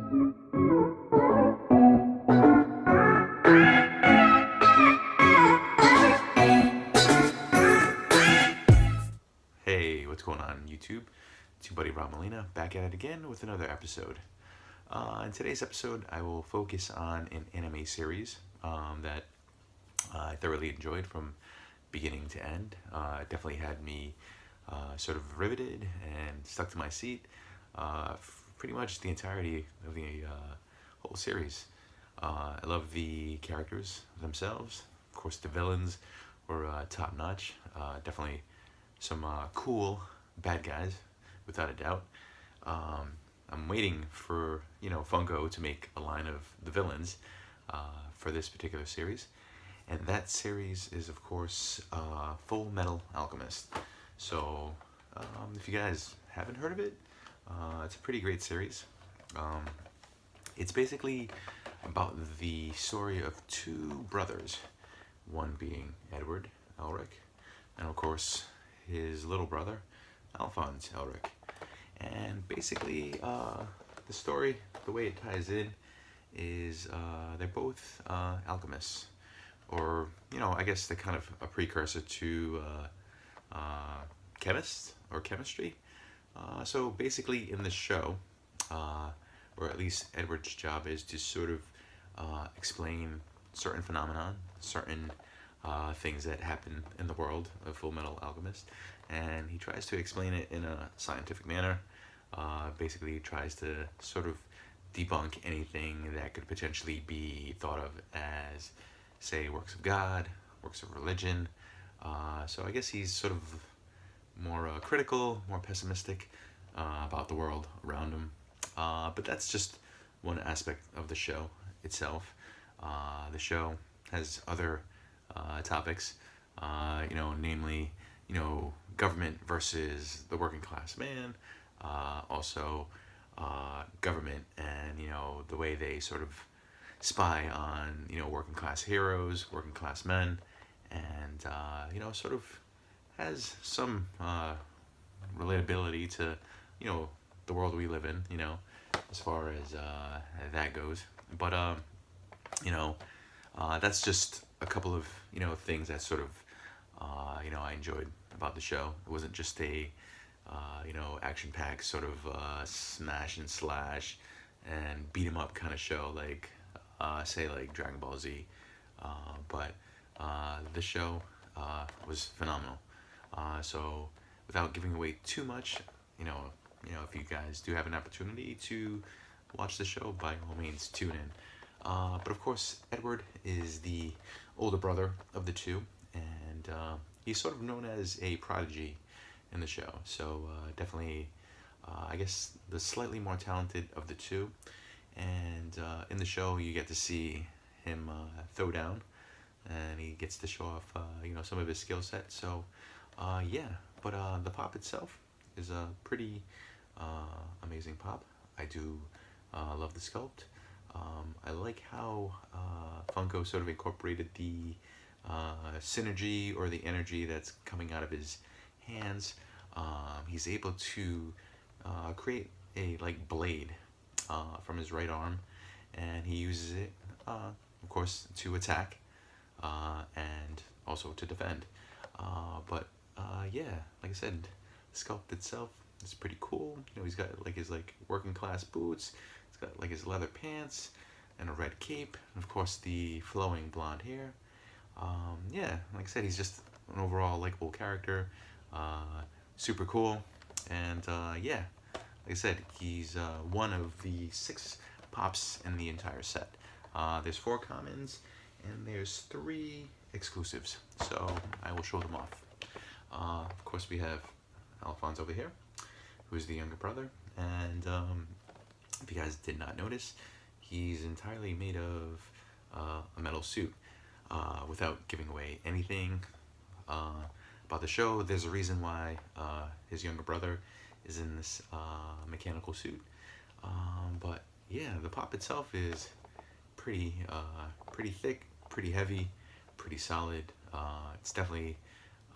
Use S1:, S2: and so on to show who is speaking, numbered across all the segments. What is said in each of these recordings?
S1: Hey, what's going on YouTube? It's your buddy Rob Molina back at it again with another episode. In today's episode, I will focus on an anime series that I thoroughly enjoyed from beginning to end. It definitely had me sort of riveted and stuck to my seat pretty much the entirety of the whole series. I love the characters themselves. Of course, the villains were top notch. Definitely some cool bad guys, without a doubt. I'm waiting for Funko to make a line of the villains for this particular series, and that series is of course Full Metal Alchemist. So if you guys haven't heard of it, it's a pretty great series. It's basically about the story of two brothers, one being Edward Elric, and of course his little brother, Alphonse Elric. And basically, the story, the way it ties in, is they're both alchemists, or I guess they're kind of a precursor to chemists or chemistry. So basically, in the show, or at least Edward's job is to sort of explain certain phenomenon, certain things that happen in the world of Full Metal Alchemist, and he tries to explain it in a scientific manner. Basically, he tries to sort of debunk anything that could potentially be thought of as, say, works of God, works of religion. So I guess he's sort of more critical, more pessimistic about the world around him. But that's just one aspect of the show itself. The show has other topics, namely, government versus the working class man, also government and, the way they sort of spy on, working class heroes, working class men, and, sort of has some relatability to, the world we live in, as far as that goes. But, that's just a couple of things that sort of I enjoyed about the show. It wasn't just a action-packed sort of smash and slash and beat 'em up kind of show like say like Dragon Ball Z, but the show was phenomenal. So without giving away too much, if you guys do have an opportunity to watch the show, by all means tune in. But of course, Edward is the older brother of the two, and he's sort of known as a prodigy in the show. So definitely, I guess, the slightly more talented of the two. And in the show, you get to see him throw down, and he gets to show off, some of his skill set. So yeah, but the pop itself is a pretty amazing pop. I do love the sculpt. I like how Funko sort of incorporated the synergy or the energy that's coming out of his hands. He's able to create a blade from his right arm, and he uses it, of course, to attack and also to defend. But yeah, like I said, the sculpt itself is pretty cool. He's got his working class boots. He's got his leather pants and a red cape, and of course the flowing blonde hair. Yeah, like I said, he's just an overall likable character. Super cool, and yeah, like I said, he's one of the 6 pops in the entire set. There's 4 commons and there's 3 exclusives, so I will show them off. Of course, we have Alphonse over here, who's the younger brother, and if you guys did not notice, he's entirely made of a metal suit. Without giving away anything about the show, there's a reason why his younger brother is in this mechanical suit. But yeah, the pop itself is pretty thick, pretty heavy, pretty solid. It's definitely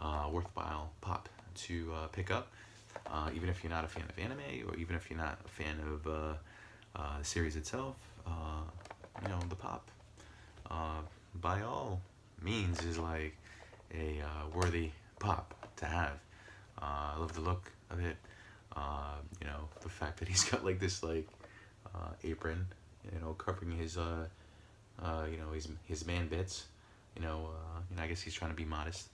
S1: worthwhile pop to pick up, even if you're not a fan of anime, or even if you're not a fan of The series itself, the pop, uh, by all means, is like a worthy pop to have. I love the look of it. The fact that he's got like this like apron, covering his man bits. I guess he's trying to be modest,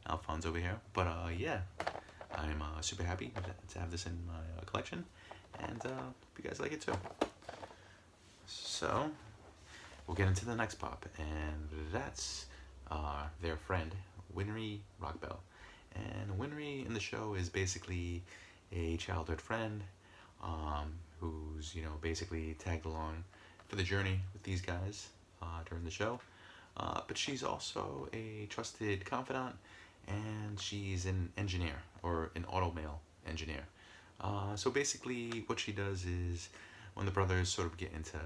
S1: Alphonse over here. But yeah, I'm super happy to have this in my collection, and hope you guys like it too. So we'll get into the next pop, and that's their friend Winry Rockbell. And Winry in the show is basically a childhood friend who's basically tagged along for the journey with these guys during the show. But she's also a trusted confidant, and she's an engineer, or an automail engineer. So basically, what she does is, when the brothers sort of get into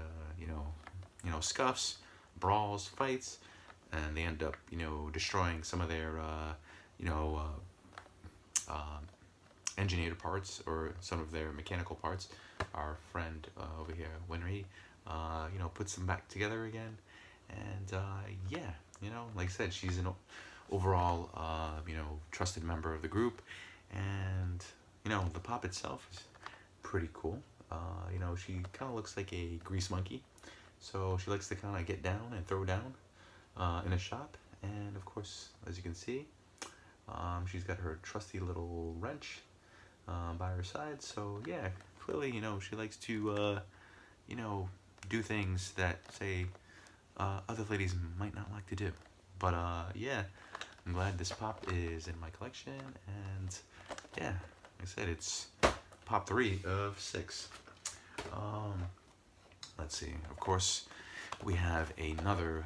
S1: scuffs, brawls, fights, and they end up destroying some of their engineered parts, or some of their mechanical parts, our friend over here, Winry, puts them back together again. And like I said, she's an overall trusted member of the group. And the pop itself is pretty cool. She kind of looks like a grease monkey, so she likes to kind of get down and throw down in a shop. And of course, as you can see, she's got her trusty little wrench by her side. So yeah, clearly she likes to do things that, say, other ladies might not like to do. But yeah, I'm glad this pop is in my collection. And yeah, like I said, it's pop 3 of 6. Let's see, of course we have another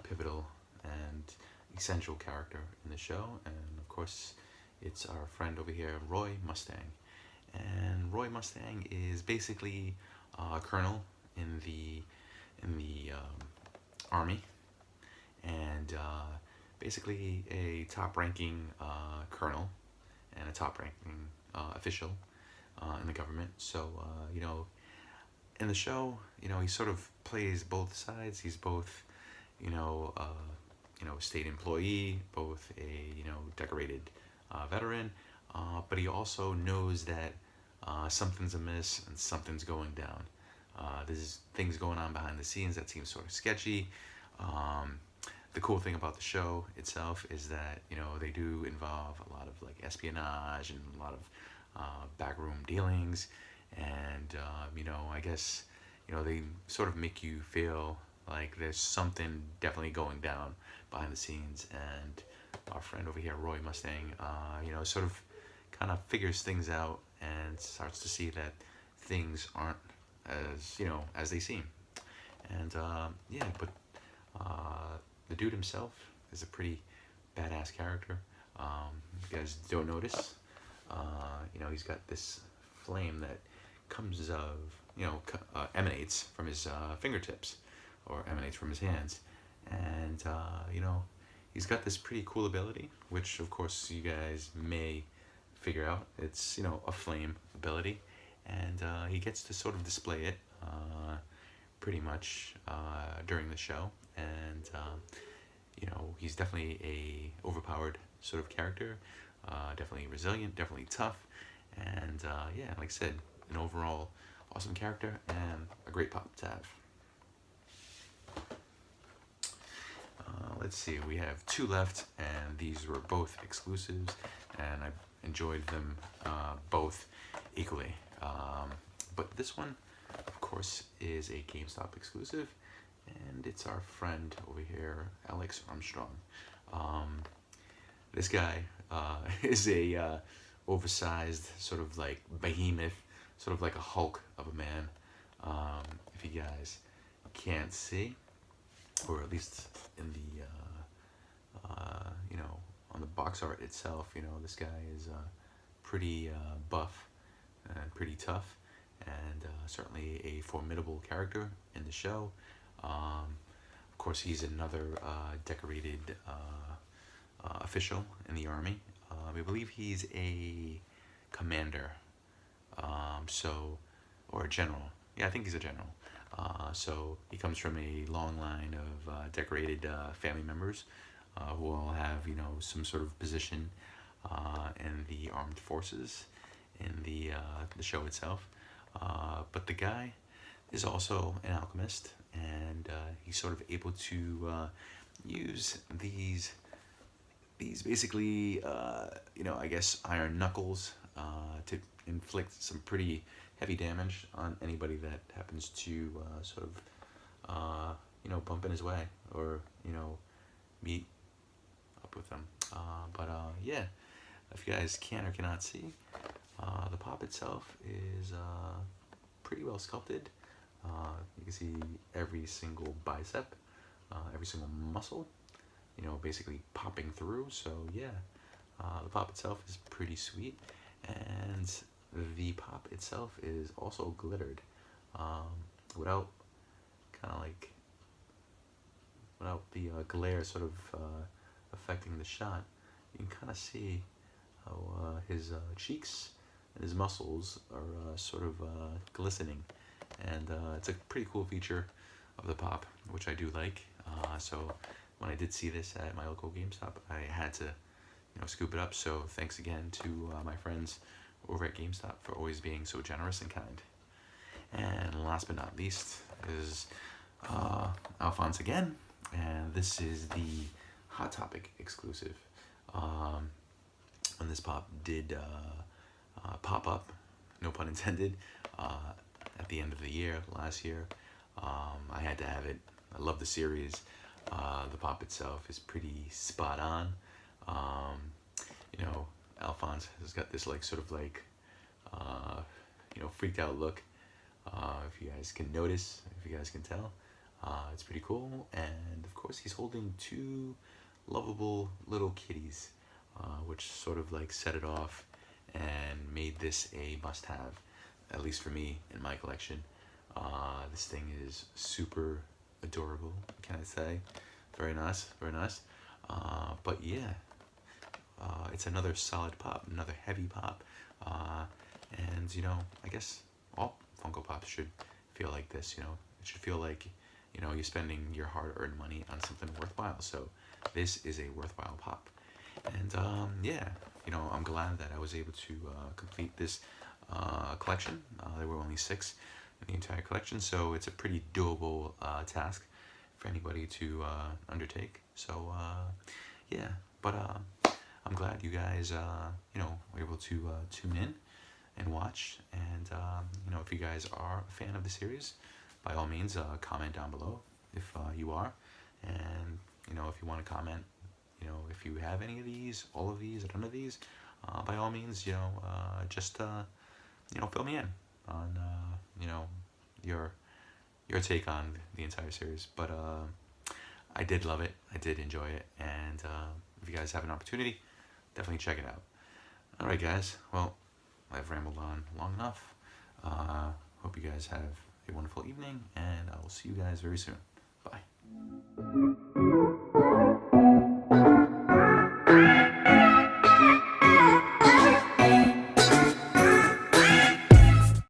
S1: pivotal and essential character in the show, and of course it's our friend over here, Roy Mustang. And Roy Mustang is basically a colonel in the army, and basically a top-ranking colonel and a top-ranking official in the government. So in the show, he sort of plays both sides. He's both state employee, both a decorated veteran, but he also knows that something's amiss and something's going down. There's things going on behind the scenes that seem sort of sketchy. The cool thing about the show itself is that they do involve a lot of like espionage and a lot of backroom dealings, and I guess they sort of make you feel like there's something definitely going down behind the scenes. And our friend over here, Roy Mustang, sort of kind of figures things out and starts to see that things aren't as they seem. And but the dude himself is a pretty badass character. If you guys don't notice, he's got this flame that comes emanates from his fingertips, or emanates from his hands. And he's got this pretty cool ability, which of course you guys may figure out. It's a flame ability, and he gets to sort of display it pretty much during the show. And he's definitely a overpowered sort of character, definitely resilient, definitely tough, and like I said, an overall awesome character and a great pop to have. Let's see, we have 2 left, and these were both exclusives, and I enjoyed them both equally. But this one, of course, is a GameStop exclusive, and it's our friend over here, Alex Armstrong. This guy is a oversized, sort of like behemoth, sort of like a Hulk of a man. If you guys can't see, or at least in the on the box art itself, this guy is pretty buff and pretty tough, and certainly a formidable character in the show. Of course, he's another decorated official in the army. I believe he's a commander, or a general. Yeah, I think he's a general. So he comes from a long line of decorated family members who all have, some sort of position in the armed forces in the show itself. But the guy is also an alchemist, and he's sort of able to use these basically, I guess iron knuckles to inflict some pretty heavy damage on anybody that happens to sort of, bump in his way or, meet up with them. Yeah, if you guys can or cannot see, the pop itself is pretty well sculpted. You can see every single bicep, every single muscle, basically popping through. So yeah, the pop itself is pretty sweet, and the pop itself is also glittered, without kind of like without the glare sort of affecting the shot. You can kind of see how his cheeks and his muscles are sort of glistening, and it's a pretty cool feature of the pop, which I do like. So when I did see this at my local GameStop, I had to, scoop it up. So thanks again to my friends over at GameStop for always being so generous and kind. And last but not least is Alphonse again, and this is the Hot Topic exclusive. When this pop did pop up, no pun intended, at the end of the year, last year, I had to have it. I love the series. The pop itself is pretty spot on. Alphonse has got this sort of freaked out look. If you guys can notice, if you guys can tell, it's pretty cool. And of course, he's holding two lovable little kitties, which sort of set it off and made this a must-have, at least for me in my collection. This thing is super adorable, can I say? Very nice, very nice. But yeah, it's another solid pop, another heavy pop. And I guess all Funko Pops should feel like this. It should feel like you're spending your hard-earned money on something worthwhile. So this is a worthwhile pop. And yeah, I'm glad that I was able to complete this collection. There were only 6 in the entire collection, so it's a pretty doable task for anybody to undertake. So yeah, but I'm glad you guys were able to tune in and watch. And if you guys are a fan of the series, by all means comment down below if you are. And if you want to comment, if you have any of these, all of these, or none of these, by all means, just fill me in on your take on the entire series. But I did love it. I did enjoy it. And if you guys have an opportunity, definitely check it out. All right, guys. Well, I've rambled on long enough. Hope you guys have a wonderful evening, and I will see you guys very soon. Bye.